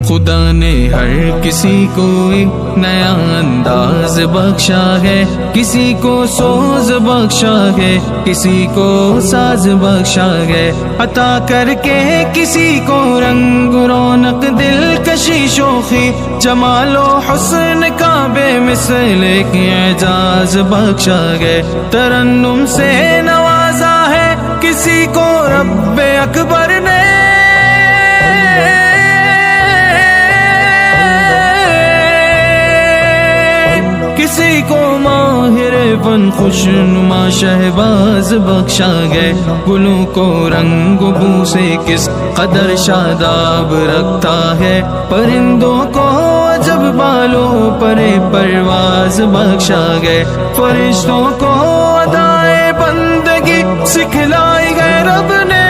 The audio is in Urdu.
خدا نے ہر کسی کو ایک نیا انداز بخشا ہے، کسی کو سوز بخشا ہے، کسی کو ساز بخشا ہے، عطا کر کے کسی کو رنگ رونق دلکشی شوخی، جمال و حسن کا بے مثل ایک اعزاز بخشا ہے، ترنم سے نوازا ہے کسی کو رب اکبر نے، کسی کو ماہر فن خوش نما شہباز بخشا گئے، گلوں کو رنگ و بو سے کس قدر شاداب رکھتا ہے، پرندوں کو جب بالوں پر پرواز بخشا گئے، فرشتوں کو ادائے بندگی سکھلائی گئے رب نے،